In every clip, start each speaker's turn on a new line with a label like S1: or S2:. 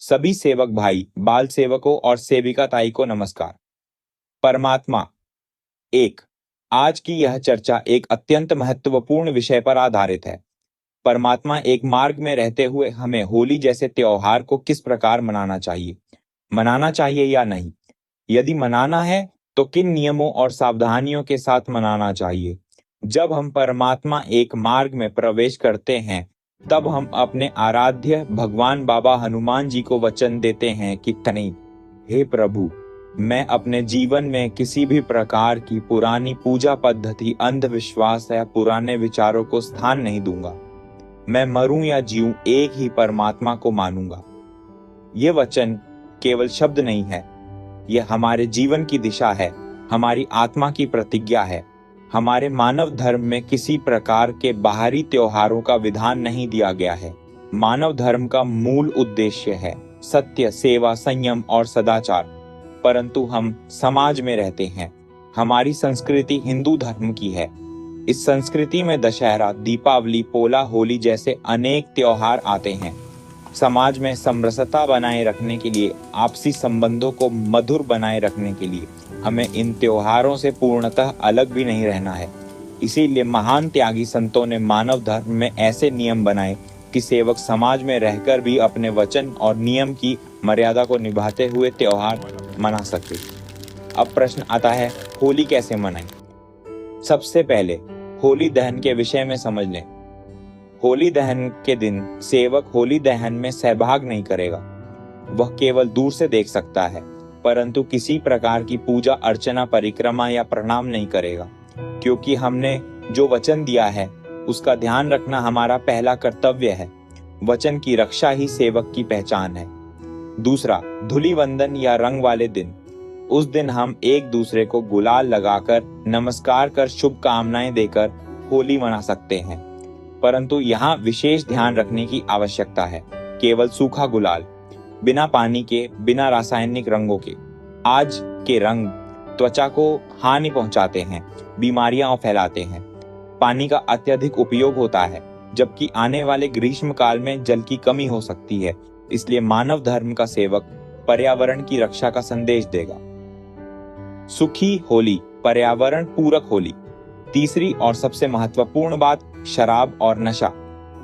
S1: सभी सेवक भाई, बाल सेवकों और सेविका ताई को नमस्कार। परमात्मा एक। आज की यह चर्चा एक अत्यंत महत्वपूर्ण विषय पर आधारित है। परमात्मा एक मार्ग में रहते हुए हमें होली जैसे त्योहार को किस प्रकार मनाना चाहिए या नहीं। यदि मनाना है तो किन नियमों और सावधानियों के साथ मनाना चाहिए। जब हम परमात्मा एक मार्ग में प्रवेश करते हैं तब हम अपने आराध्य भगवान बाबा हनुमान जी को वचन देते हैं कि नहीं, हे प्रभु, मैं अपने जीवन में किसी भी प्रकार की पुरानी पूजा पद्धति, अंधविश्वास या पुराने विचारों को स्थान नहीं दूंगा। मैं मरूं या जीऊं, एक ही परमात्मा को मानूंगा। ये वचन केवल शब्द नहीं है, यह हमारे जीवन की दिशा है, हमारी आत्मा की प्रतिज्ञा है। हमारे मानव धर्म में किसी प्रकार के बाहरी त्योहारों का विधान नहीं दिया गया है। मानव धर्म का मूल उद्देश्य है सत्य, सेवा, संयम और सदाचार। परंतु हम समाज में रहते हैं। हमारी संस्कृति हिंदू धर्म की है। इस संस्कृति में दशहरा, दीपावली, पोला, होली जैसे अनेक त्योहार आते हैं। समाज में समरसता बनाए रखने के लिए, आपसी संबंधों को मधुर बनाए रखने के लिए हमें इन त्योहारों से पूर्णतः अलग भी नहीं रहना है। इसीलिए महान त्यागी संतों ने मानव धर्म में ऐसे नियम बनाए कि सेवक समाज में रहकर भी अपने वचन और नियम की मर्यादा को निभाते हुए त्योहार मना सके। अब प्रश्न आता है, होली कैसे मनाएं? सबसे पहले होली दहन के विषय में समझ लें। होली दहन के दिन सेवक होली दहन में सहभाग नहीं करेगा। वह केवल दूर से देख सकता है, परंतु किसी प्रकार की पूजा अर्चना, परिक्रमा या प्रणाम नहीं करेगा, क्योंकि हमने जो वचन दिया है उसका ध्यान रखना हमारा पहला कर्तव्य है। वचन की रक्षा ही सेवक की पहचान है। दूसरा, धूलि वंदन या रंग वाले दिन। उस दिन हम एक दूसरे को गुलाल लगाकर, नमस्कार कर, शुभकामनाएं देकर होली मना सकते हैं। परंतु यहाँ विशेष ध्यान रखने की आवश्यकता है। केवल सूखा गुलाल, बिना पानी के, बिना रासायनिक रंगों के। आज के रंग त्वचा को हानि पहुंचाते हैं, बीमारियां फैलाते हैं। पानी का अत्यधिक उपयोग होता है, जबकि आने वाले ग्रीष्म काल में जल की कमी हो सकती है। इसलिए मानव धर्म का सेवक पर्यावरण की रक्षा का संदेश देगा। सुखी होली, पर्यावरण पूरक होली। तीसरी और सबसे महत्वपूर्ण बात, शराब और नशा।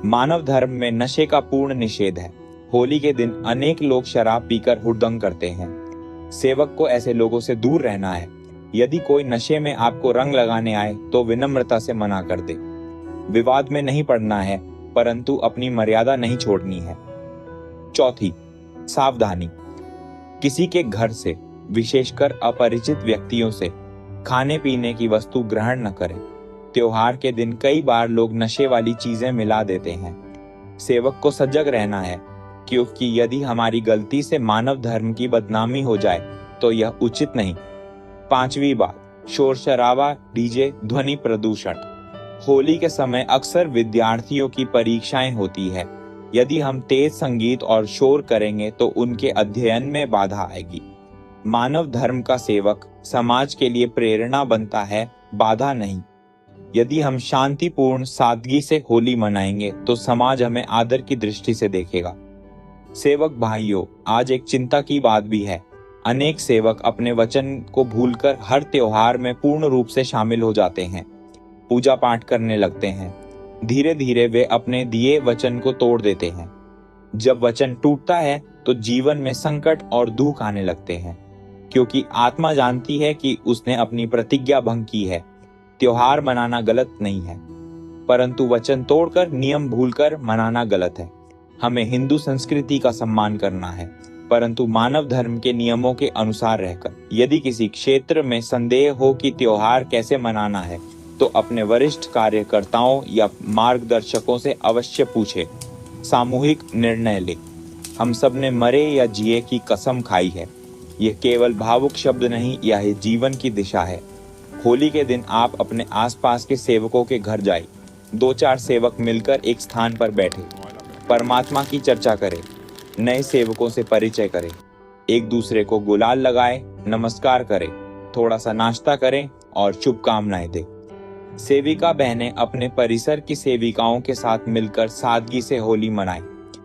S1: मानव धर्म में नशे का पूर्ण निषेध है। होली के दिन अनेक लोग शराब पीकर हुड़दंग करते हैं। सेवक को ऐसे लोगों से दूर रहना है। यदि कोई नशे में आपको रंग लगाने आए तो विनम्रता से मना कर दे। विवाद में नहीं पड़ना है, परंतु अपनी मर्यादा नहीं छोड़नी है। चौथी, सावधानी। किसी के घर से, विशेषकर अपरिचित व्यक्तियों से खाने पीने की वस्तु ग्रहण न करें। त्योहार के दिन कई बार लोग नशे वाली चीजें मिला देते हैं। सेवक को सजग रहना है, क्योंकि यदि हमारी गलती से मानव धर्म की बदनामी हो जाए तो यह उचित नहीं। पांचवी बात, शोर शराबा, डीजे, ध्वनि प्रदूषण। होली के समय अक्सर विद्यार्थियों की परीक्षाएं होती है। यदि हम तेज संगीत और शोर करेंगे तो उनके अध्ययन में बाधा आएगी। मानव धर्म का सेवक समाज के लिए प्रेरणा बनता है, बाधा नहीं। यदि हम शांतिपूर्ण सादगी से होली मनाएंगे तो समाज हमें आदर की दृष्टि से देखेगा। सेवक भाइयों, आज एक चिंता की बात भी है। अनेक सेवक अपने वचन को भूलकर हर त्योहार में पूर्ण रूप से शामिल हो जाते हैं, पूजा पाठ करने लगते हैं। धीरे धीरे वे अपने दिए वचन को तोड़ देते हैं। जब वचन टूटता है तो जीवन में संकट और दुख आने लगते हैं, क्योंकि आत्मा जानती है कि उसने अपनी प्रतिज्ञा भंग की है। त्योहार मनाना गलत नहीं है, परंतु वचन तोड़कर, नियम भूलकर मनाना गलत है। हमें हिंदू संस्कृति का सम्मान करना है, परंतु मानव धर्म के नियमों के अनुसार रहकर। यदि किसी क्षेत्र में संदेह हो कि त्योहार कैसे मनाना है तो अपने वरिष्ठ कार्यकर्ताओं या मार्गदर्शकों से अवश्य पूछे। सामूहिक निर्णय ले। हम सब ने मरे या जिए की कसम खाई है। यह केवल भावुक शब्द नहीं, यह जीवन की दिशा है। होली के दिन आप अपने आसपास के सेवकों के घर जाए। 2-4 सेवक मिलकर एक स्थान पर बैठे, परमात्मा की चर्चा करें, नए सेवकों से परिचय करें, एक दूसरे को गुलाल लगाए, नमस्कार करें, थोड़ा सा नाश्ता करें और शुभकामनाएं दें। सेविका बहनें अपने परिसर की सेविकाओं के साथ मिलकर सादगी से होली मनाएं।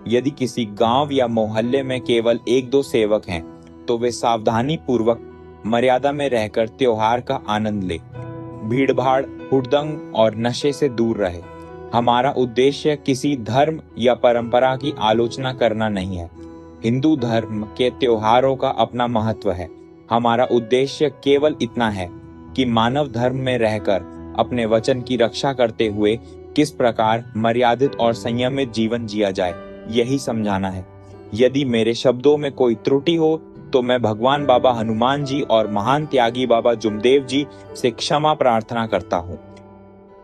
S1: यदि किसी गांव या मोहल्ले में केवल एक दो सेवक हैं, तो वे सावधानी पूर्वक मर्यादा में रहकर त्योहार का आनंद ले, भीड़भाड़, हुड़दंग और नशे से दूर रहे। हमारा उद्देश्य किसी धर्म या परंपरा की आलोचना करना नहीं है। हिंदू धर्म के त्योहारों का अपना महत्व है। हमारा उद्देश्य केवल इतना है कि मानव धर्म में रहकर अपने वचन की रक्षा करते हुए किस प्रकार मर्यादित और संयमित जीवन जिया जाए, यही समझाना है। यदि मेरे शब्दों में कोई त्रुटि हो तो मैं भगवान बाबा हनुमान जी और महान त्यागी बाबा जुमदेव जी से क्षमा प्रार्थना करता हूँ।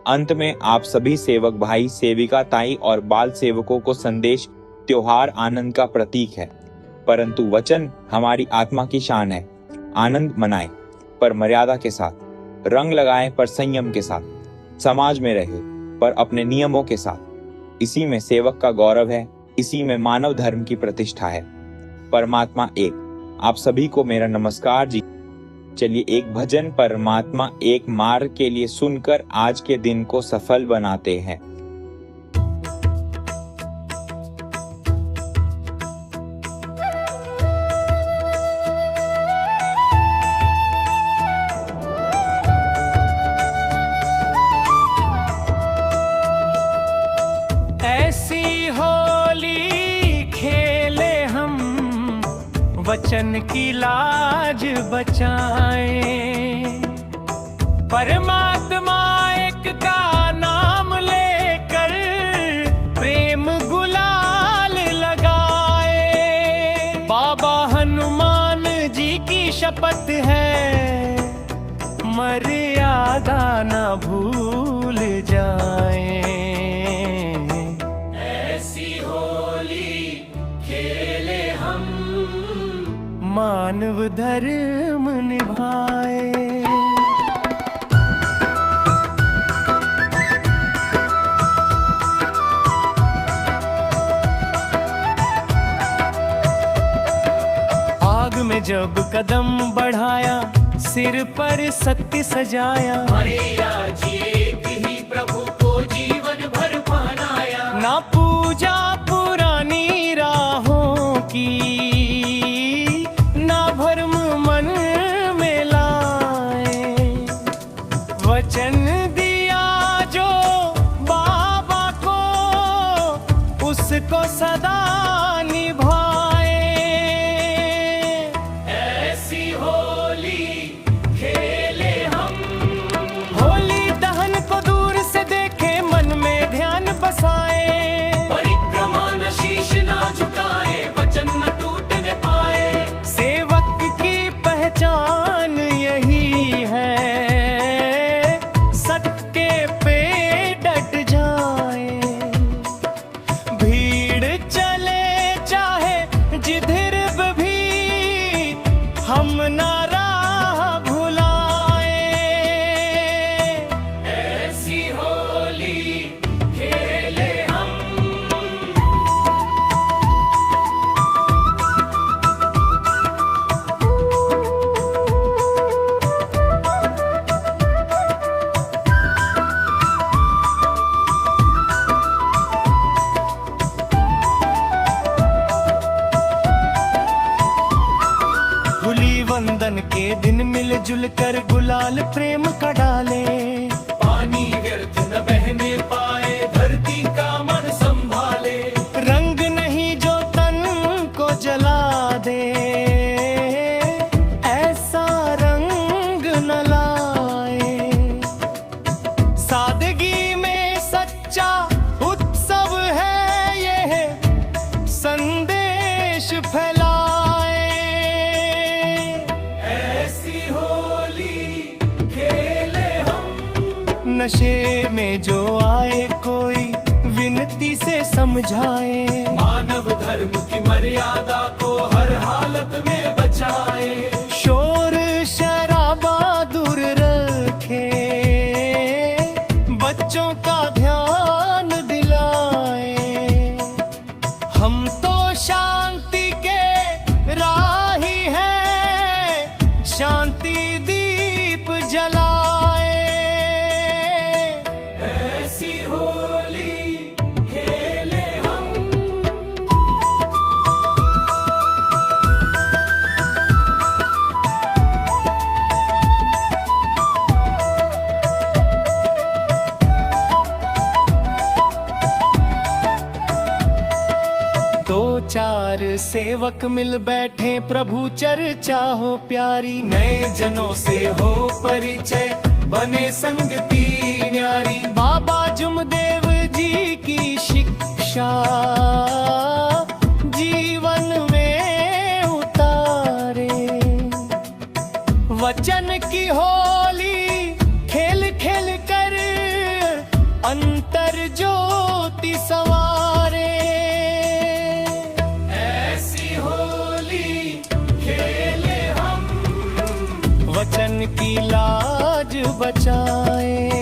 S1: अंत में आप सभी सेवक भाई, सेविका ताई और बाल सेवकों को संदेश त्योहार आनंद का प्रतीक है, परंतु वचन हमारी आत्मा की शान है। आनंद मनाएं पर मर्यादा के साथ, रंग लगाएं पर संयम के साथ, समाज में रहे पर अपने नियमों के साथ। इसी में सेवक का गौरव है, इसी में मानव धर्म की प्रतिष्ठा है। परमात्मा एक। आप सभी को मेरा नमस्कार जी। चलिए एक भजन परमात्मा एक मार्ग के लिए सुनकर आज के दिन को सफल बनाते हैं।
S2: ऐसी होली खेले हम, वचन की लाज बचाएं। परमात्मा एक का नाम लेकर प्रेम गुलाल लगाए। बाबा हनुमान जी की शपथ है, मर्यादा न भूल जाएं। मानव धर्म निभाए। आग में जब कदम बढ़ाया, सिर पर सत्य सजाया।
S3: मरिया जी एक ही प्रभु को जीवन भर पहनाया।
S2: ना पूजा पुरानी राहों की, भर्म मन में लाए। वचन दिया जो बाबा को, उसको सदा निभाए।
S3: ऐसी होली खेले हम,
S2: होली दहन को दूर से देखे, मन में ध्यान बसाए।
S3: परिक्रमा न शीश ना झुकाए, वचन न टूटने पाए।
S2: पहचान यही है, सत्य पे डट जाए। भीड़ चले चाहे जिधर भी, हम ना राह भुलाए।
S3: ऐसी होली खेले हम।
S2: वंदन के दिन मिलजुल कर गुलाल प्रेम का डाले।
S3: पानी व्यर्थ न बहने पाए, धरती का मन संभाले।
S2: रंग नहीं जो तन को जला दे, ऐसा रंग न लाए। सादगी में सच्चा उत्सव है, ये संदेश फैलाए। नशे में जो आए कोई विनती से समझाए।
S3: मानव धर्म की मर्यादा को हर हालत में बचाए।
S2: शोर शराबा दूर रखे, बच्चों का ध्यान दिलाए। हम तो शांति के राही हैं, शांति दीप जलाए।
S3: ऐसी होली खेले हम।
S2: सेवक मिल बैठे प्रभु चर्चा हो प्यारी, नए जनों से हो परिचय बने संगति न्यारी। बाबा जुमदेव जी की शिक्षा जीवन में उतारे, वचन की होली खेल खेल कर अंतर ज्योति सवारे। ऐसी होली खेले हम, वचन की लाज बचाए।